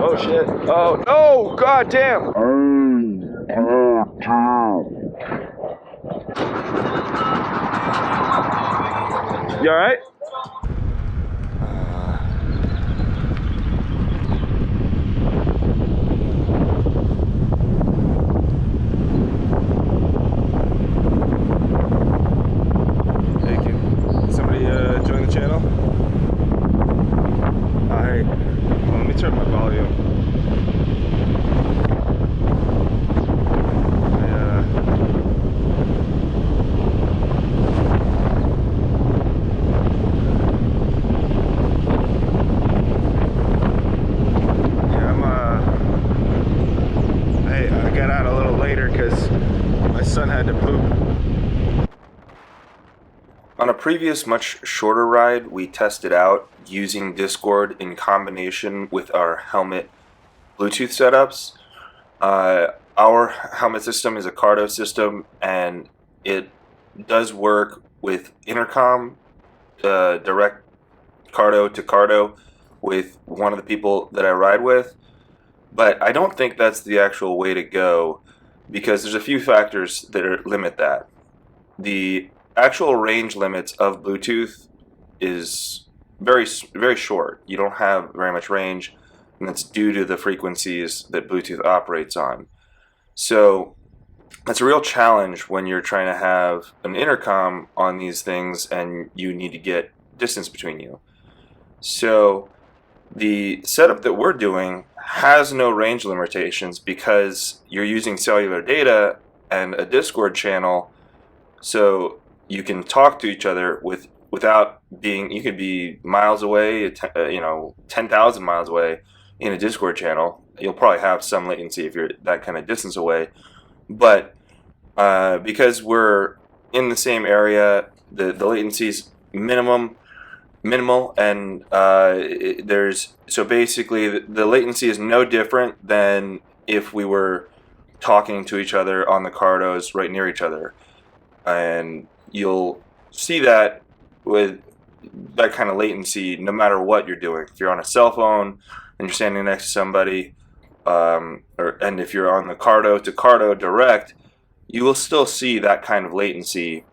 Oh shit. Oh no! God damn! You alright? Hey, can somebody join the channel? Hey, well, let me turn my volume. I got out a little later because my son had to poop. On a previous much shorter ride, we tested out using Discord in combination with our helmet Bluetooth setups. Our helmet system is a Cardo system, and it does work with intercom, direct Cardo to Cardo with one of the people that I ride with. But I don't think that's the actual way to go because there's a few factors that limit that. The actual range limits of Bluetooth is very short. You don't have very much range, and that's due to the frequencies that Bluetooth operates on. So that's a real challenge when you're trying to have an intercom on these things and you need to get distance between you. So the setup that we're doing has no range limitations because you're using cellular data and a Discord channel, so you can talk to each other without being. You could be miles away, 10,000 miles away in a Discord channel. You'll probably have some latency if you're that kind of distance away, but because we're in the same area, the latency is minimal, and there's so basically the latency is no different than if we were talking to each other on the Cardos right near each other, and you'll see that with that kind of latency no matter what you're doing. If you're on a cell phone and you're standing next to somebody, and if you're on the Cardo to Cardo direct, you will still see that kind of latency.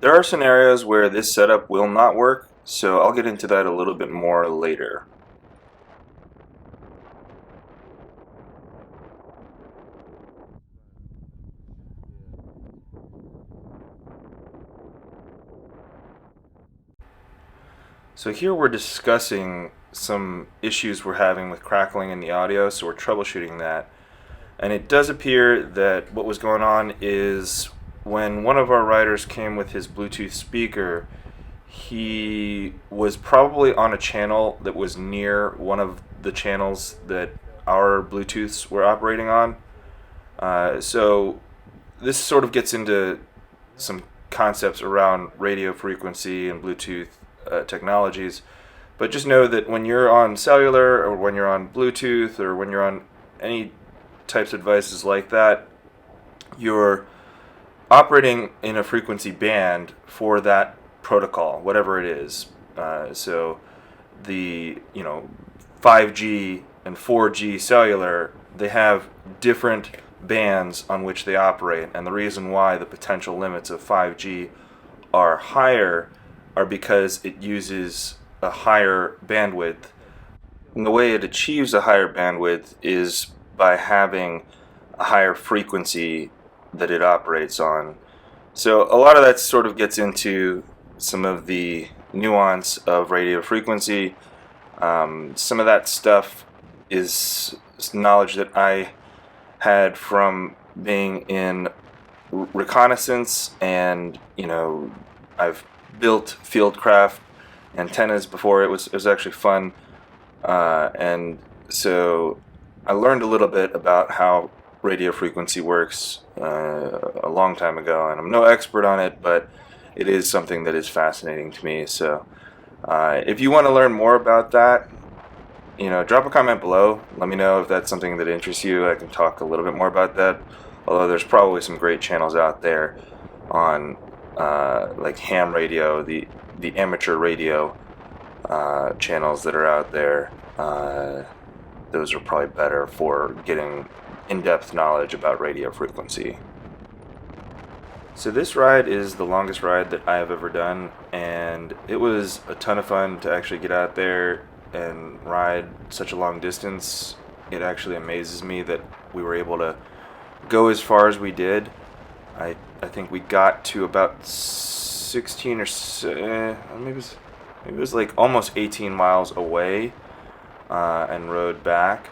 There are scenarios where this setup will not work, so I'll get into that a little bit more later. So here we're discussing some issues we're having with crackling in the audio, so we're troubleshooting that. And it does appear that what was going on is when one of our riders came with his Bluetooth speaker, he was probably on a channel that was near one of the channels that our Bluetooths were operating on. So this sort of gets into some concepts around radio frequency and Bluetooth technologies. But just know that when you're on cellular or when you're on Bluetooth or when you're on any types of devices like that, you're operating in a frequency band for that protocol, whatever it is. So the 5G and 4G cellular, they have different bands on which they operate, and the reason why the potential limits of 5G are higher are because it uses a higher bandwidth. And the way it achieves a higher bandwidth is by having a higher frequency that it operates on. So a lot of that sort of gets into some of the nuance of radio frequency. Some of that stuff is knowledge that I had from being in reconnaissance, and I've built fieldcraft antennas before. It was actually fun, and so I learned a little bit about how radio frequency works a long time ago, and I'm no expert on it, but it is something that is fascinating to me. So if you want to learn more about that, drop a comment below. Let me know if that's something that interests you. I can talk a little bit more about that, although there's probably some great channels out there on like ham radio, the amateur radio channels that are out there. those are probably better for getting in-depth knowledge about radio frequency. So this ride is the longest ride that I have ever done, and it was a ton of fun to actually get out there and ride such a long distance. It actually amazes me that we were able to go as far as we did. I think we got to about 16 or maybe it was like almost 18 miles away, and rode back.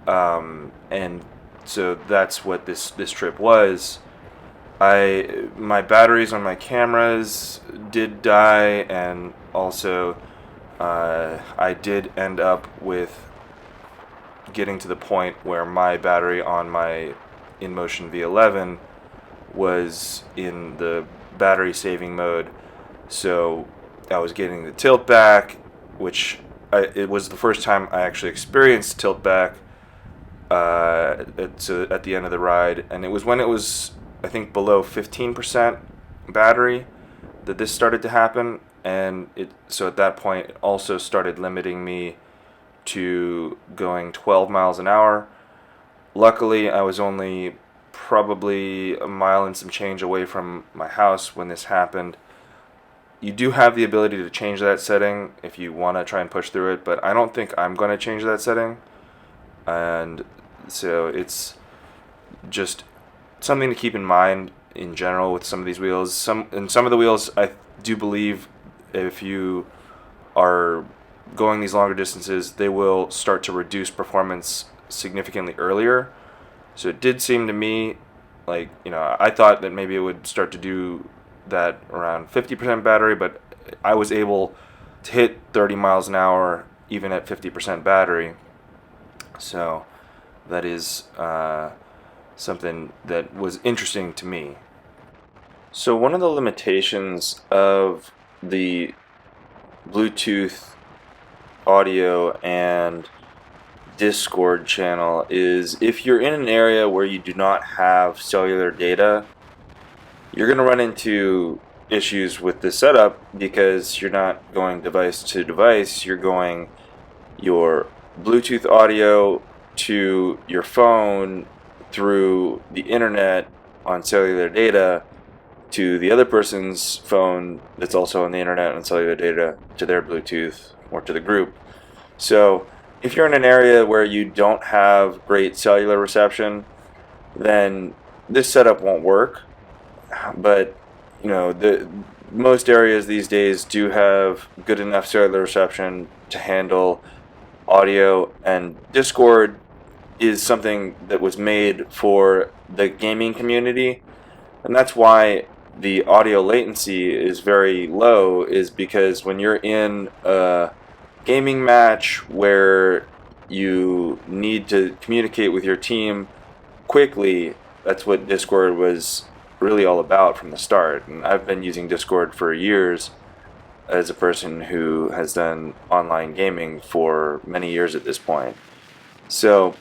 And so that's what this trip was. My batteries on my cameras did die, and also I did end up with getting to the point where my battery on my InMotion V11 was in the battery saving mode, so I was getting the tilt back, which it was the first time I actually experienced tilt back at the end of the ride, and it was when it was, I think, below 15% battery that this started to happen, and so at that point it also started limiting me to going 12 miles an hour. Luckily, I was only probably a mile and some change away from my house when this happened. You do have the ability to change that setting if you want to try and push through it, but I don't think I'm going to change that setting. And so it's just something to keep in mind in general with some of these wheels. Some of the wheels, I do believe if you are going these longer distances, they will start to reduce performance significantly earlier. So it did seem to me like, I thought that maybe it would start to do that around 50% battery, but I was able to hit 30 miles an hour even at 50% battery. So that is something that was interesting to me. So one of the limitations of the Bluetooth audio and Discord channel is if you're in an area where you do not have cellular data, you're going to run into issues with the setup because you're not going device to device, you're going your Bluetooth audio to your phone through the internet on cellular data to the other person's phone that's also on the internet on cellular data to their Bluetooth or to the group. So if you're in an area where you don't have great cellular reception, then this setup won't work. But most areas these days do have good enough cellular reception to handle audio, and Discord is something that was made for the gaming community, and that's why the audio latency is very low, is because when you're in a gaming match where you need to communicate with your team quickly, that's what Discord was really all about from the start. And I've been using Discord for years as a person who has done online gaming for many years at this point. So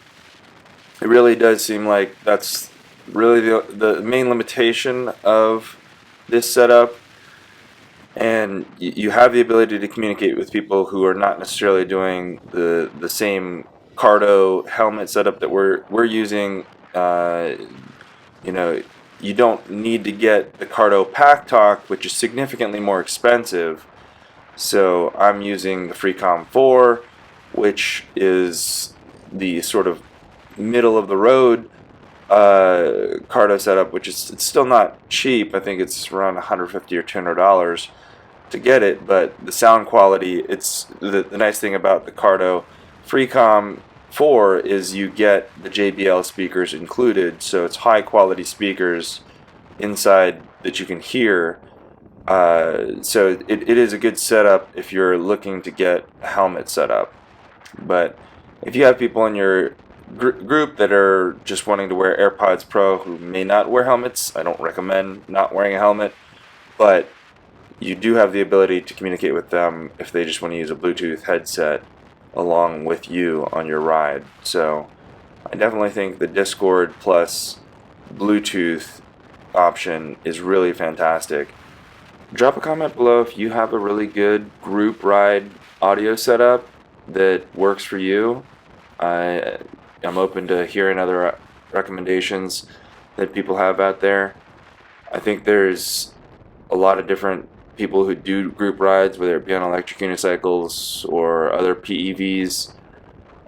it really does seem like that's really the main limitation of this setup. And you have the ability to communicate with people who are not necessarily doing the same Cardo helmet setup that we're using. You don't need to get the Cardo Pack Talk, which is significantly more expensive. So I'm using the Freecom 4, which is the sort of middle of the road Cardo setup, which is, it's still not cheap. I think it's around $150 or $200 to get it, but the sound quality, it's the nice thing about the Cardo Freecom 4 is you get the JBL speakers included, so it's high quality speakers inside that you can hear. So it is a good setup if you're looking to get a helmet setup. But if you have people in your group that are just wanting to wear AirPods Pro who may not wear helmets, I don't recommend not wearing a helmet, but you do have the ability to communicate with them if they just want to use a Bluetooth headset along with you on your ride. So I definitely think the Discord plus Bluetooth option is really fantastic. Drop a comment below if you have a really good group ride audio setup that works for you, I'm open to hearing other recommendations that people have out there. I think there's a lot of different people who do group rides, whether it be on electric unicycles or other PEVs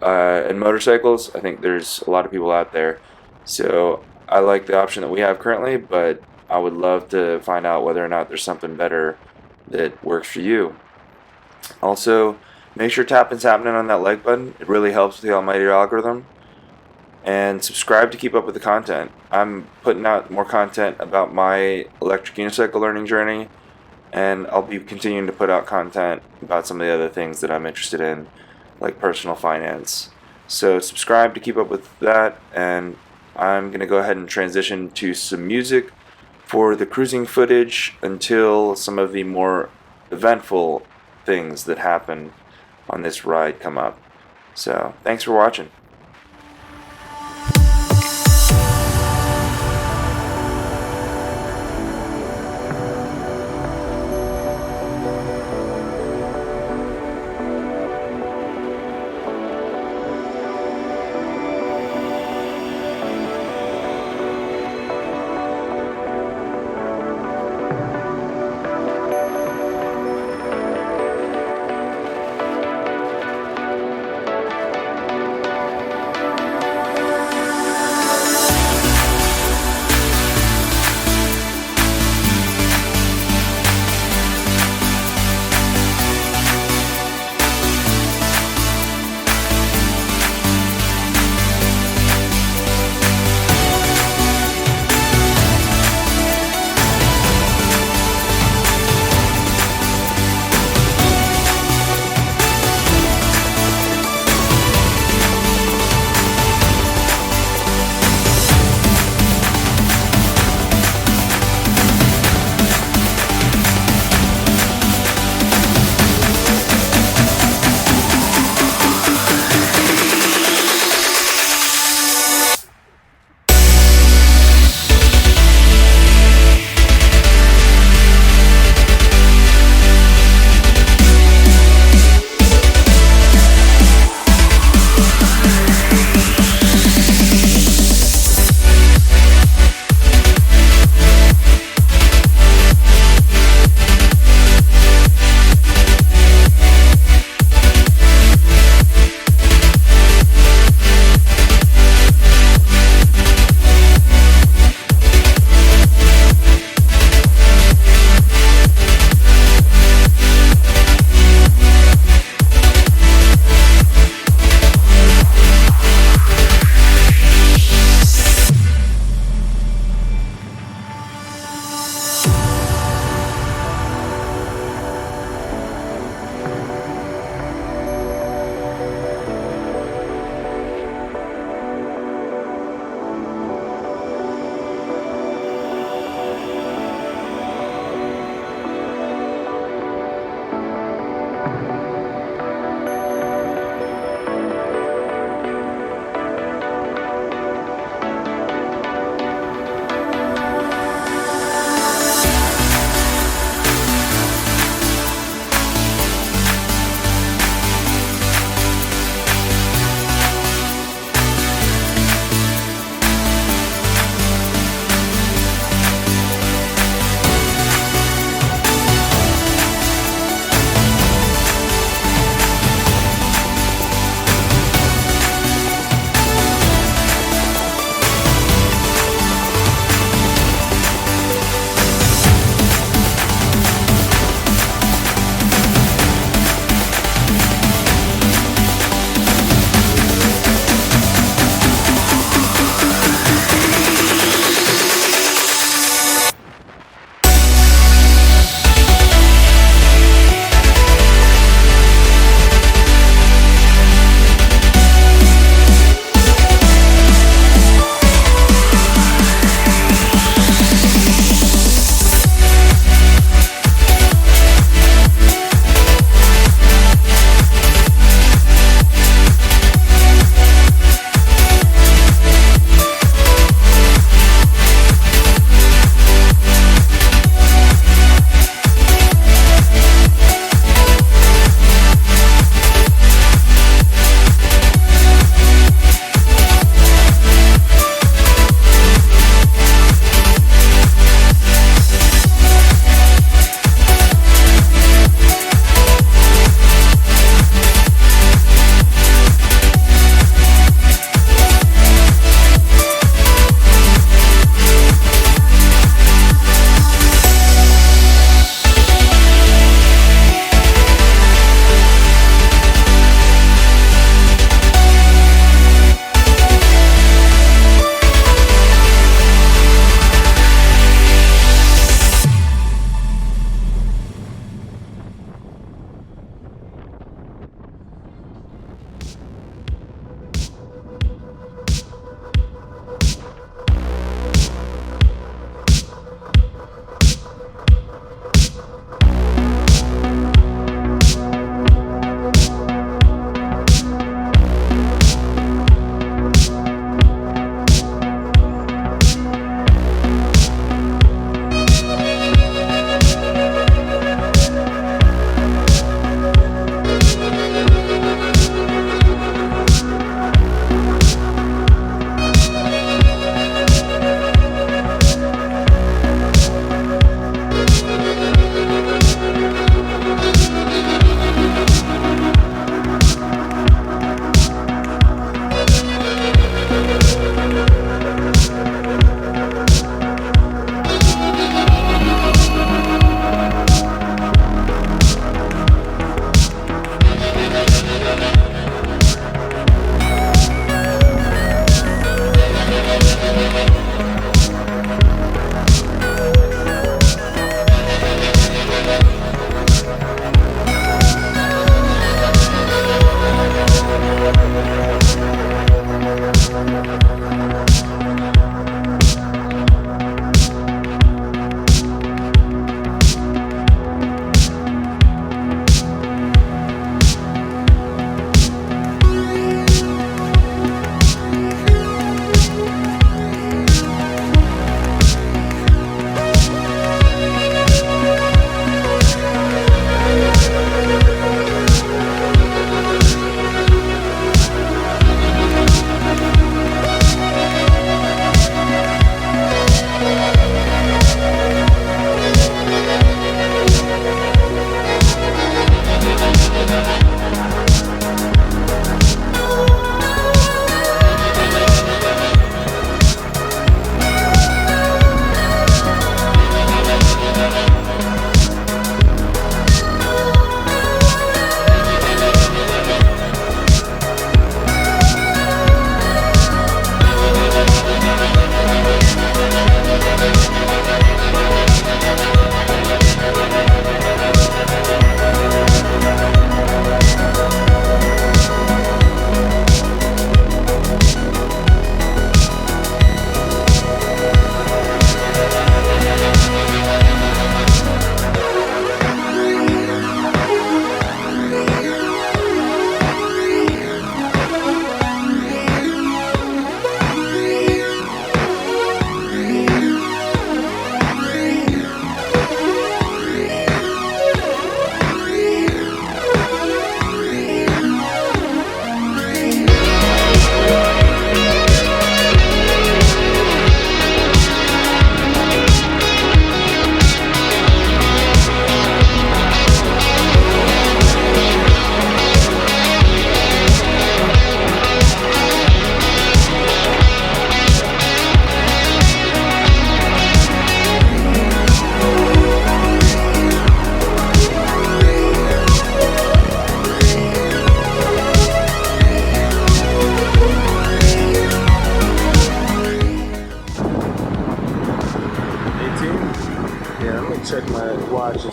and motorcycles. I think there's a lot of people out there. So I like the option that we have currently, but I would love to find out whether or not there's something better that works for you. Also, make sure tapping's happening on that like button. It really helps with the almighty algorithm. And subscribe to keep up with the content. I'm putting out more content about my electric unicycle learning journey, and I'll be continuing to put out content about some of the other things that I'm interested in, like personal finance. So subscribe to keep up with that, and I'm going to go ahead and transition to some music for the cruising footage until some of the more eventful things that happen on this ride come up. So thanks for watching.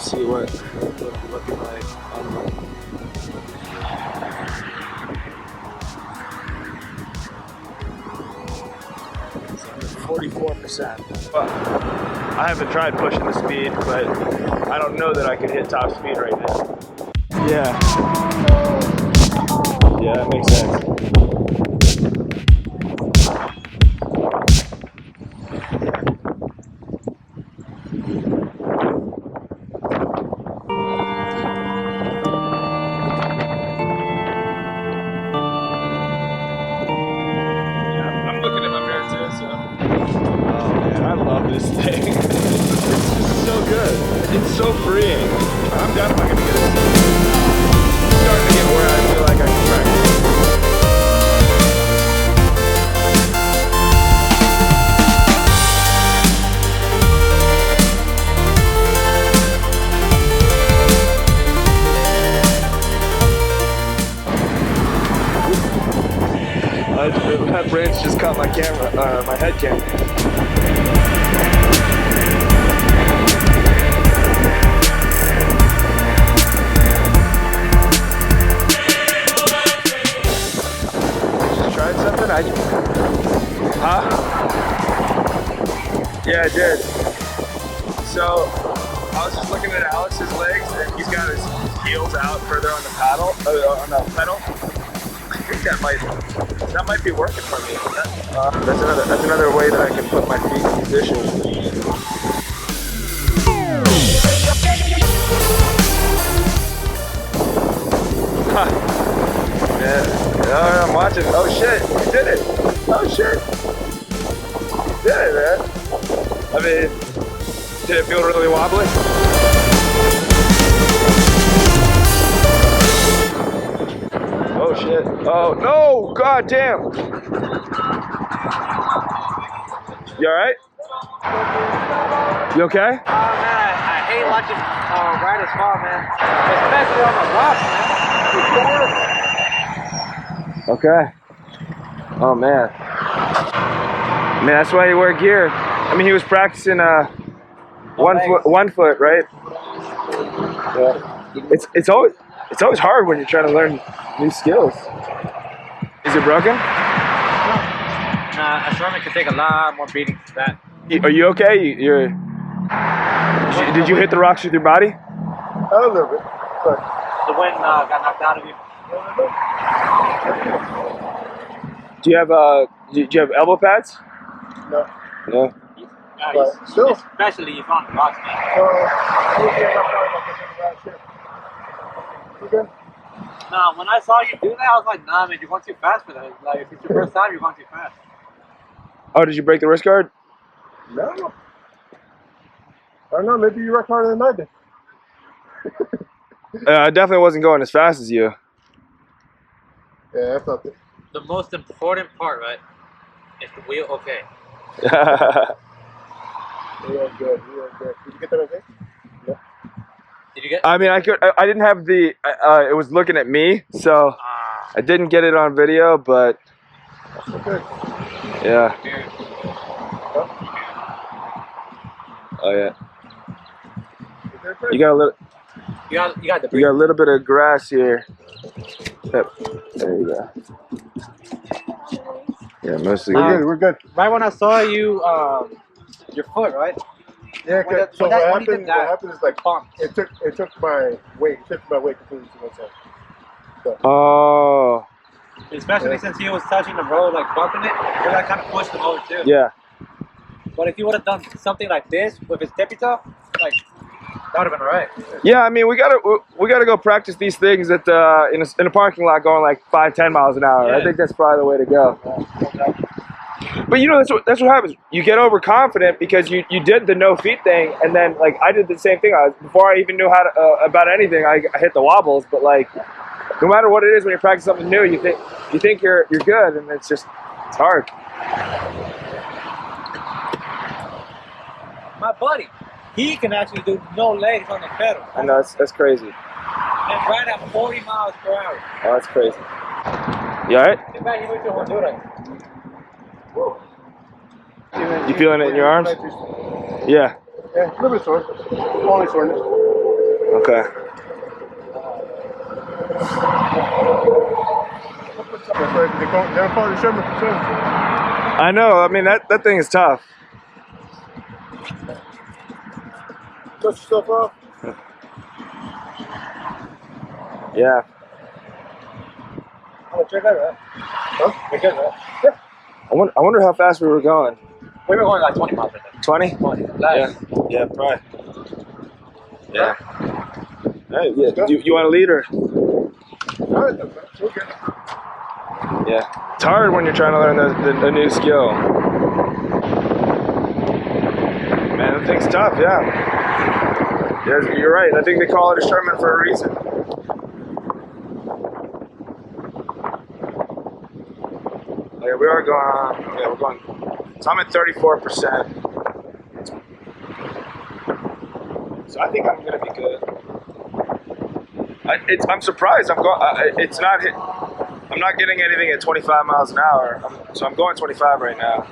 see what it's looking like. 44%. Well, I haven't tried pushing the speed, but I don't know that I could hit top speed right now. Yeah. Yeah, that makes sense. Yeah, I'm looking at my mirror too, so. Oh man, I love this thing. This is so good. It's so freeing. I'm definitely gonna get it. I'm starting to get where I feel like I can practice. That branch just caught my camera, my head camera. Just tried something? Huh? Yeah, I did. So, I was just looking at Alex's legs, and he's got his heels out further on the paddle, on the pedal. I think that might be working for me. That's another way that I can put my feet in position. Yeah, I'm watching. Oh shit, you did it. Oh shit. You did it, man. I mean, did it feel really wobbly? Oh shit. Oh no, god damn. You alright? You okay? Oh man, I hate watching riders fall, man. Especially on the rocks, man. It's horrible. Okay. Oh man. Man, that's why you wear gear. I mean, he was practicing one foot, right? Yeah. It's always hard when you're trying to learn new skills. Is it broken? Nah, a swimming could take a lot more beating than that. Are you okay? Did you hit the rocks with your body? A little bit. But The wind got knocked out of you. Do you have elbow pads? no. No. But still. Especially if on the rocks, man. You good? Nah, when I saw you do that, I was like, nah, man, you're going too fast for that. Like, if it's your first time, you're going too fast. Oh, did you break the wrist guard? No. I don't know. Maybe you work harder than I did. I definitely wasn't going as fast as you. Yeah, that's not it. The most important part, right, is the wheel okay. You are good. You are good. Did you get that okay? Yeah. Did you get? I mean, I didn't have the. It was looking at me, so I didn't get it on video, but That's good. yeah. Oh yeah. You got a little. You got the. You got a little bit of grass here. Yep. There you go. Yeah, mostly. We're good. We're good. Right when I saw you, your foot, right? Yeah. When that- So when what that- when you happened? did that, What happened is like bumped. it took my weight. It shifted my weight completely to one side. Oh. Especially Yeah. since he was touching the road, like bumping it, it like kind of pushed him over too. Yeah. But if he would have done something like this with his tippy toe, like that would have been alright. Yeah, I mean, we gotta go practice these things at in a parking lot going like 5-10 miles an hour. Yeah. I think that's probably the way to go. But you know, that's what happens. You get overconfident because you did the no feet thing, and then like I did the same thing. Before I even knew how to about anything, I hit the wobbles. But like, no matter what it is, when you practice something new, you think you're good, and it's hard. My buddy, he can actually do no legs on the pedal. I know that's crazy. And ride at 40 miles per hour. Oh, that's crazy. You alright? In fact, he went to Honduras. You feeling it in your arms? Yeah. Yeah, a little bit sore. Only soreness. Okay. They don't call the Sherman for service. I know. I mean, that thing is tough. Dust your stuff off. Yeah. Oh, check that out. Huh? We're good, right? Yeah. I wonder how fast we were going. We were going like 20 miles per hour. 20? 20. Yeah. Yeah, probably. Yeah. Hey, yeah. You want a leader? All right, then, man. Okay. Yeah. It's hard when you're trying to learn a new skill. Man, that thing's tough, yeah. Yeah, you're right. I think they call it a Sherman for a reason. Yeah, we are going, yeah, we're going, so I'm at 34%. So I think I'm going to be good. I'm surprised. It's not hit. I'm not getting anything at 25 miles an hour. So I'm going 25 right now.